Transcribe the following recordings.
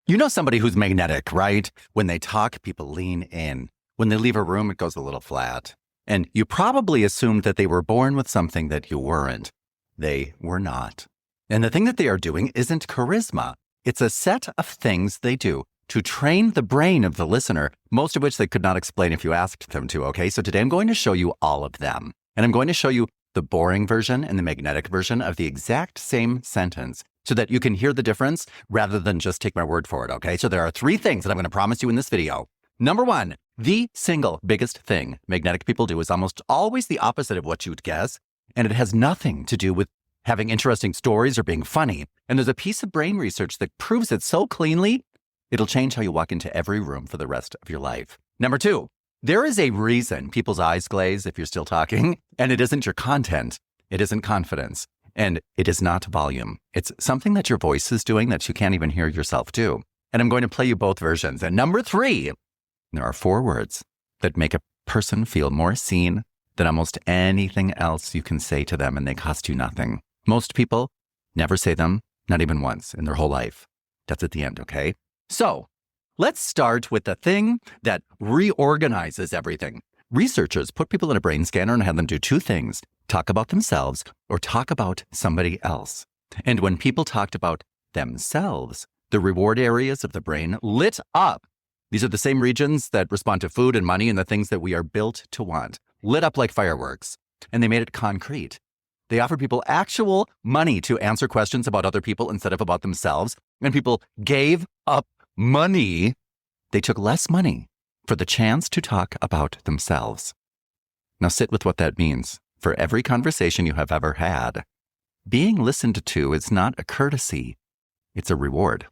You know somebody who's magnetic, right? When they talk, people lean in. When they leave a room, it goes a little flat. And you probably assumed that they were born with something that you weren't. They were not. And the thing that they are doing isn't charisma. It's a set of things they do to train the brain of the listener, most of which they could not explain if you asked them to, okay? So today I'm going to show you all of them. And I'm going to show you the boring version and the magnetic version of the exact same sentence, so that you can hear the difference rather than just take my word for it, okay? So there are 3 things that I'm going to promise you in this video. Number 1, the single biggest thing magnetic people do is almost always the opposite of what you would guess, and it has nothing to do with having interesting stories or being funny. And there's a piece of brain research that proves it so cleanly, it'll change how you walk into every room for the rest of your life. Number 2, there is a reason people's eyes glaze if you're still talking, and it isn't your content. It isn't confidence. And it is not volume. It's something that your voice is doing that you can't even hear yourself do. And I'm going to play you both versions. And number 3, there are 4 words that make a person feel more seen than almost anything else you can say to them, and they cost you nothing. Most people never say them, not even once in their whole life. That's at the end, okay? So let's start with the thing that reorganizes everything. Researchers put people in a brain scanner and had them do 2 things: talk about themselves or talk about somebody else. And when people talked about themselves, the reward areas of the brain lit up. These are the same regions that respond to food and money and the things that we are built to want, lit up like fireworks. And they made it concrete. They offered people actual money to answer questions about other people instead of about themselves. And people gave up money. They took less money for the chance to talk about themselves. Now sit with what that means. For every conversation you have ever had, being listened to is not a courtesy, it's a reward.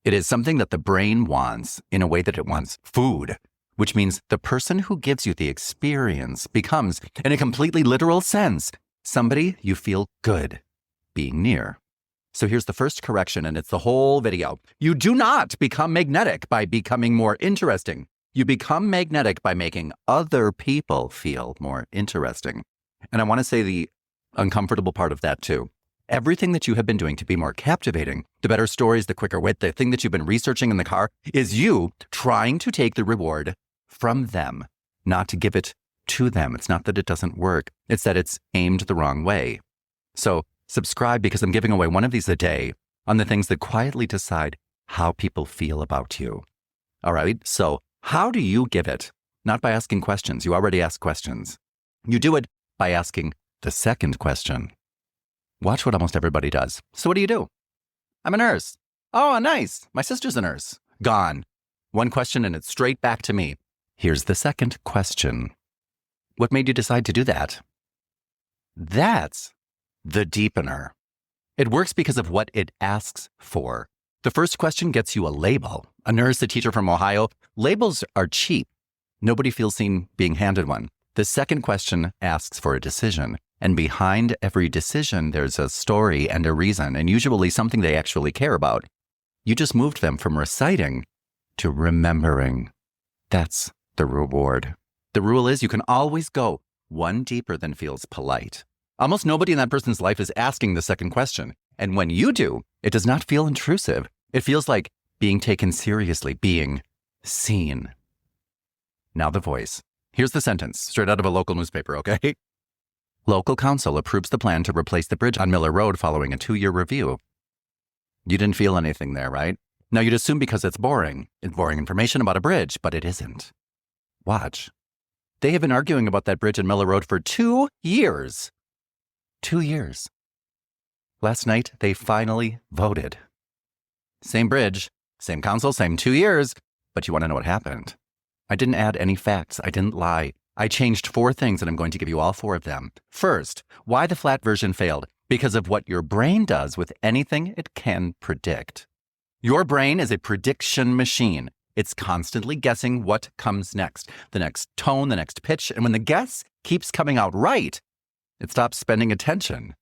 It is something that the brain wants in a way that it wants food, which means the person who gives you the experience becomes, in a completely literal sense, somebody you feel good being near. So here's the first correction, and it's the whole video. You do not become magnetic by becoming more interesting. You become magnetic by making other people feel more interesting. And I want to say the uncomfortable part of that too. Everything that you have been doing to be more captivating, the better stories, the quicker wit, the thing that you've been researching in the car, is you trying to take the reward from them, not to give it to them. It's not that it doesn't work. It's that it's aimed the wrong way. So subscribe, because I'm giving away one of these a day on the things that quietly decide how people feel about you. All right. So how do you give it? Not by asking questions. You already ask questions. You do it by asking the second question. Watch what almost everybody does. So what do? I'm a nurse. Oh, nice. My sister's a nurse. Gone. One question and it's straight back to me. Here's the second question. What made you decide to do that? That's the deepener. It works because of what it asks for. The first question gets you a label. A nurse, a teacher from Ohio. Labels are cheap. Nobody feels seen being handed one. The second question asks for a decision. And behind every decision, there's a story and a reason, and usually something they actually care about. You just moved them from reciting to remembering. That's the reward. The rule is you can always go one deeper than feels polite. Almost nobody in that person's life is asking the second question. And when you do, it does not feel intrusive. It feels like being taken seriously, being seen. Now the voice. Here's the sentence, straight out of a local newspaper, okay? Local council approves the plan to replace the bridge on Miller Road following a 2-year review. You didn't feel anything there, right? Now you'd assume because it's boring. It's boring information about a bridge, but it isn't. Watch. They have been arguing about that bridge on Miller Road for 2 years. 2 years. Last night, they finally voted. Same bridge, same council, same 2 years. But you want to know what happened? I didn't add any facts. I didn't lie. I changed 4 things, and I'm going to give you all 4 of them. First, why the flat version failed. Because of what your brain does with anything it can predict. Your brain is a prediction machine. It's constantly guessing what comes next, the next tone, the next pitch. And when the guess keeps coming out right, it stops spending attention.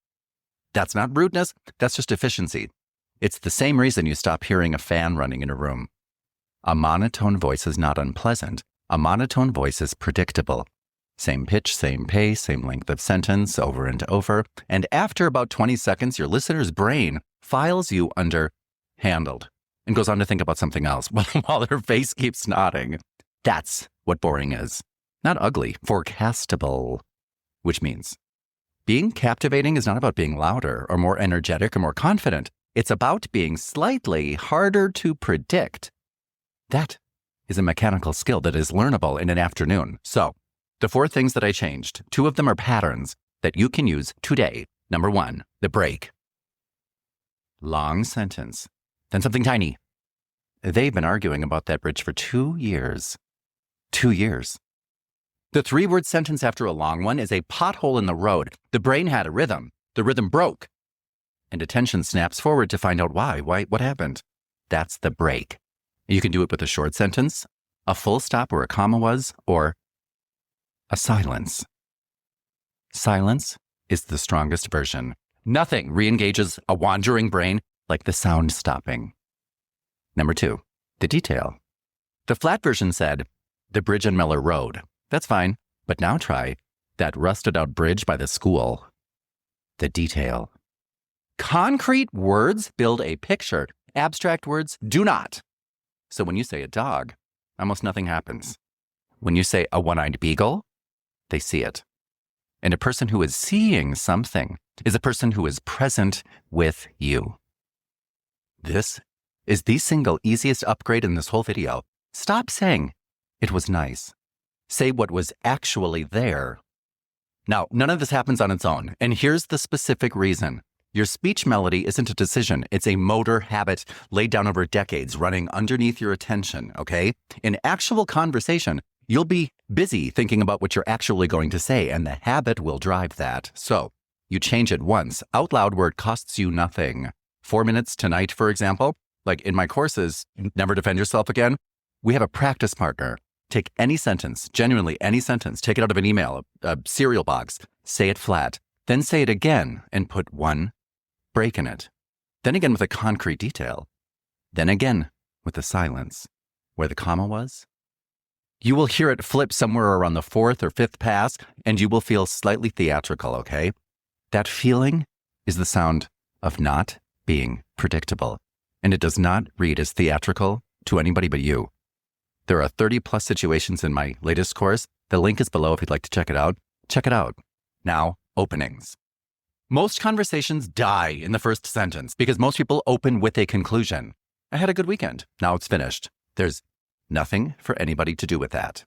That's not rudeness. That's just efficiency. It's the same reason you stop hearing a fan running in a room. A monotone voice is not unpleasant. A monotone voice is predictable. Same pitch, same pace, same length of sentence over and over. And after about 20 seconds, your listener's brain files you under handled. and goes on to think about something else while her face keeps nodding. That's what boring is. Not ugly, forecastable, which means being captivating is not about being louder or more energetic or more confident. It's about being slightly harder to predict. That is a mechanical skill that is learnable in an afternoon. So, the 4 things that I changed, 2 of them are patterns that you can use today. Number 1, the break. Long sentence, then something tiny. They've been arguing about that bridge for 2 years. 2 years. The 3-word sentence after a long one is a pothole in the road. The brain had a rhythm. The rhythm broke. And attention snaps forward to find out why. What happened? That's the break. You can do it with a short sentence, a full stop where a comma was, or a silence. Silence is the strongest version. Nothing re-engages a wandering brain like the sound stopping. Number 2, the detail. The flat version said, the bridge on Miller Road. That's fine, but now try that rusted out bridge by the school. The detail. Concrete words build a picture. Abstract words do not. So when you say a dog, almost nothing happens. When you say a one-eyed beagle, they see it. And a person who is seeing something is a person who is present with you. This is the single easiest upgrade in this whole video. Stop saying, it was nice. Say what was actually there. Now, none of this happens on its own, and here's the specific reason. Your speech melody isn't a decision. It's a motor habit laid down over decades, running underneath your attention, okay? In actual conversation, you'll be busy thinking about what you're actually going to say, and the habit will drive that. So, you change it once, out loud where it costs you nothing. 4 minutes tonight, for example, like in my courses, Never Defend Yourself Again, we have a practice partner. Take any sentence, genuinely any sentence, take it out of an email, a cereal box, say it flat, then say it again and put one break in it. Then again with a concrete detail. Then again with the silence, where the comma was. You will hear it flip somewhere around the 4th or 5th pass, and you will feel slightly theatrical, okay? That feeling is the sound of not being predictable, and it does not read as theatrical to anybody but you. There are 30 plus situations in my latest course. The link is below if you'd like to check it out. Check it out. Now, openings. Most conversations die in the first sentence because most people open with a conclusion. I had a good weekend. Now it's finished. There's nothing for anybody to do with that.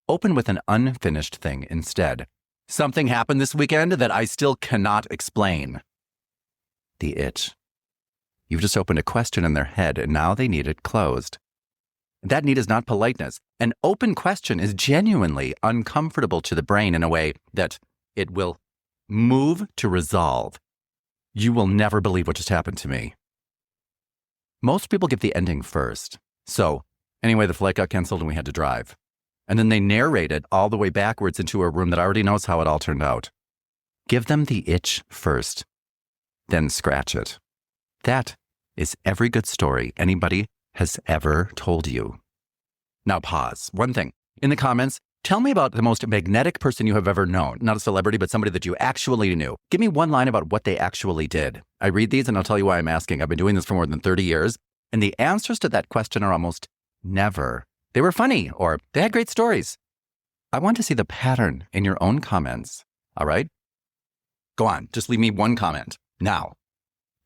Open with an unfinished thing instead. Something happened this weekend that I still cannot explain. The itch. You've just opened a question in their head and now they need it closed. That need is not politeness. An open question is genuinely uncomfortable to the brain in a way that it will move to resolve. You will never believe what just happened to me. Most people give the ending first. So, anyway, the flight got canceled and we had to drive. And then they narrate it all the way backwards into a room that already knows how it all turned out. Give them the itch first, then scratch it. That is every good story anybody has ever told you. Now pause. One thing. In the comments, tell me about the most magnetic person you have ever known. Not a celebrity, but somebody that you actually knew. Give me one line about what they actually did. I read these and I'll tell you why I'm asking. I've been doing this for more than 30 years, and the answers to that question are almost never. They were funny, or they had great stories. I want to see the pattern in your own comments. All right? Go on. Just leave me one comment. Now,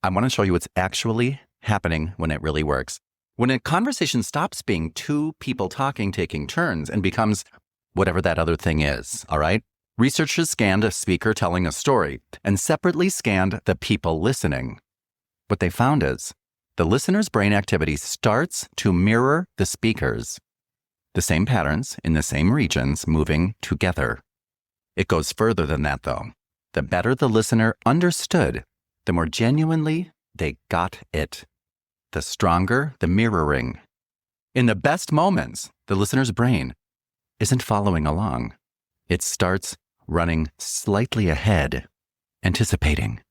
I want to show you what's actually happening when it really works. When a conversation stops being 2 people talking, taking turns, and becomes whatever that other thing is, all right? Researchers scanned a speaker telling a story and separately scanned the people listening. What they found is the listener's brain activity starts to mirror the speaker's. The same patterns in the same regions moving together. It goes further than that, though. The better the listener understood, the more genuinely they got it. The stronger the mirroring. In the best moments, the listener's brain isn't following along. It starts running slightly ahead, anticipating.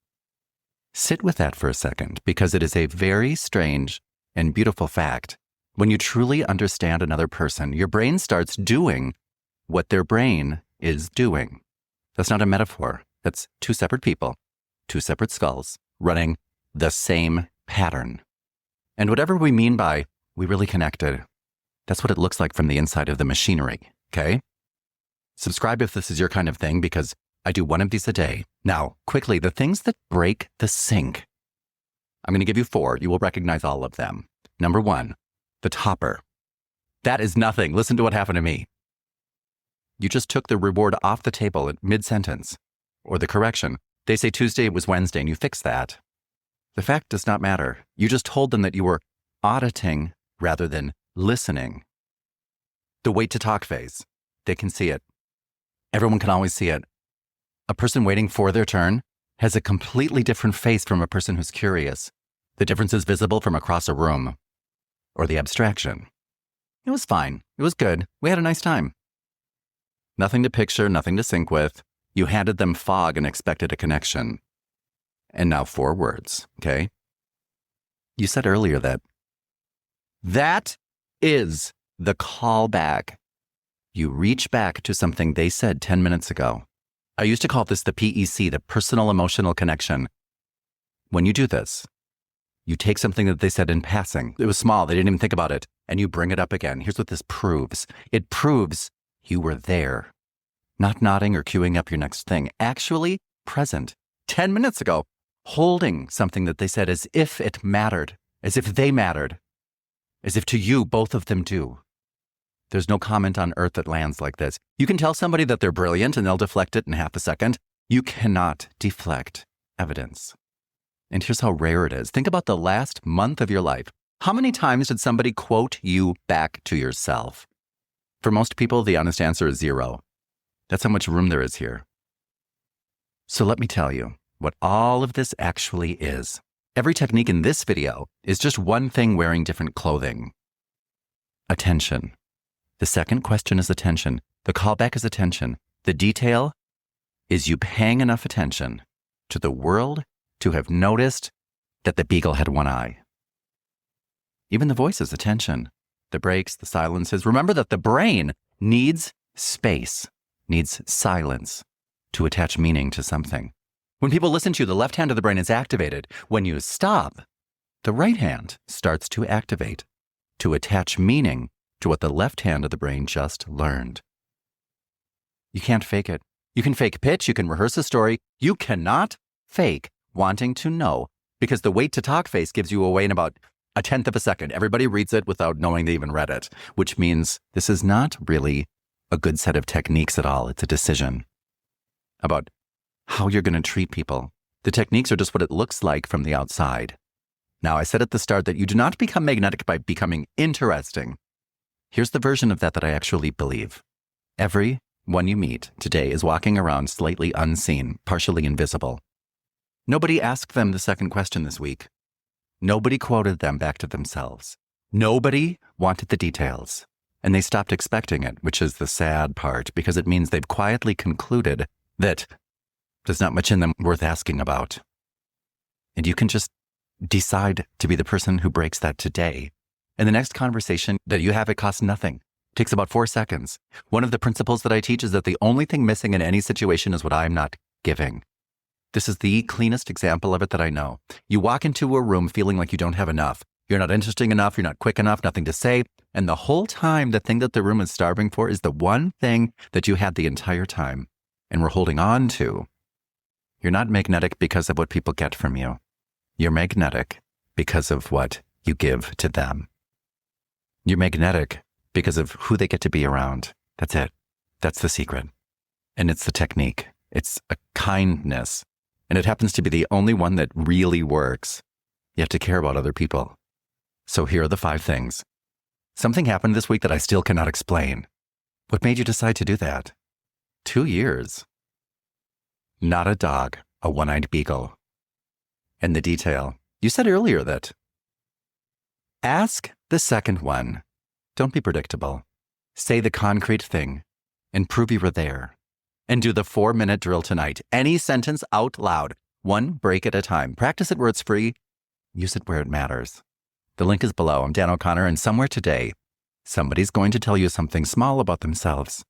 Sit with that for a second, because it is a very strange and beautiful fact. When you truly understand another person, your brain starts doing what their brain is doing. That's not a metaphor. That's 2 separate people, 2 separate skulls, running the same pattern. And whatever we mean by we really connected, that's what it looks like from the inside of the machinery, okay? Subscribe if this is your kind of thing, because I do one of these a day. Now, quickly, the things that break the sync. I'm going to give you 4. You will recognize all of them. Number 1, the topper. That is nothing. Listen to what happened to me. You just took the reward off the table at mid-sentence, or the correction. They say Tuesday, it was Wednesday, and you fix that. The fact does not matter. You just told them that you were auditing rather than listening. The wait to talk phase. They can see it. Everyone can always see it. A person waiting for their turn has a completely different face from a person who's curious. The difference is visible from across a room. Or the abstraction. It was fine. It was good. We had a nice time. Nothing to picture, nothing to sync with. You handed them fog and expected a connection. And now 4 words, okay? You said earlier that is the callback. You reach back to something they said 10 minutes ago. I used to call this the PEC, the personal emotional connection. When you do this, you take something that they said in passing. It was small. They didn't even think about it. And you bring it up again. Here's what this proves. It proves you were there. Not nodding or queuing up your next thing. Actually present. 10 minutes ago. Holding something that they said as if it mattered. As if they mattered. As if to you, both of them do. There's no comment on earth that lands like this. You can tell somebody that they're brilliant and they'll deflect it in half a second. You cannot deflect evidence. And here's how rare it is. Think about the last month of your life. How many times did somebody quote you back to yourself? For most people, the honest answer is 0. That's how much room there is here. So let me tell you what all of this actually is. Every technique in this video is just one thing wearing different clothing. Attention. The second question is attention. The callback is attention. The detail is you paying enough attention to the world to have noticed that the beagle had one eye. Even the voice is attention. The breaks, the silences. Remember that the brain needs space, needs silence to attach meaning to something. When people listen to you, the left hand of the brain is activated. When you stop, the right hand starts to activate, to attach meaning to what the left hand of the brain just learned. You can't fake it. You can fake pitch, you can rehearse a story. You cannot fake wanting to know, because the wait to talk face gives you away in about 1/10 of a second. Everybody reads it without knowing they even read it, which means this is not really a good set of techniques at all. It's a decision about how you're going to treat people. The techniques are just what it looks like from the outside. Now, I said at the start that you do not become magnetic by becoming interesting. Here's the version of that I actually believe. Everyone you meet today is walking around slightly unseen, partially invisible. Nobody asked them the second question this week. Nobody quoted them back to themselves. Nobody wanted the details. And they stopped expecting it, which is the sad part, because it means they've quietly concluded that there's not much in them worth asking about. And you can just decide to be the person who breaks that today. And the next conversation that you have, it costs nothing. It takes about 4 seconds. One of the principles that I teach is that the only thing missing in any situation is what I'm not giving. This is the cleanest example of it that I know. You walk into a room feeling like you don't have enough. You're not interesting enough. You're not quick enough. Nothing to say. And the whole time, the thing that the room is starving for is the one thing that you had the entire time and we're holding on to. You're not magnetic because of what people get from you. You're magnetic because of what you give to them. You're magnetic because of who they get to be around. That's it. That's the secret. And it's the technique. It's a kindness. And it happens to be the only one that really works. You have to care about other people. So here are the 5 things. Something happened this week that I still cannot explain. What made you decide to do that? 2 years. Not a dog, a one-eyed beagle. And the detail. You said earlier that. Ask the second one. Don't be predictable. Say the concrete thing and prove you were there. And do the 4-minute drill tonight. Any sentence out loud, one break at a time. Practice it where it's free. Use it where it matters. The link is below. I'm Dan O'Connor, and somewhere today, somebody's going to tell you something small about themselves.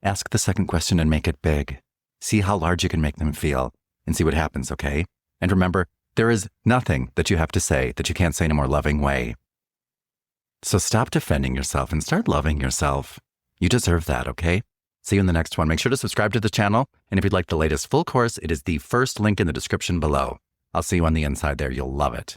Ask the second question and make it big. See how large you can make them feel and see what happens, okay? And remember, There is nothing that you have to say that you can't say in a more loving way. So stop defending yourself and start loving yourself. You deserve that, okay? See you in the next one. Make sure to subscribe to the channel. And if you'd like the latest full course, it is the first link in the description below. I'll see you on the inside there. You'll love it.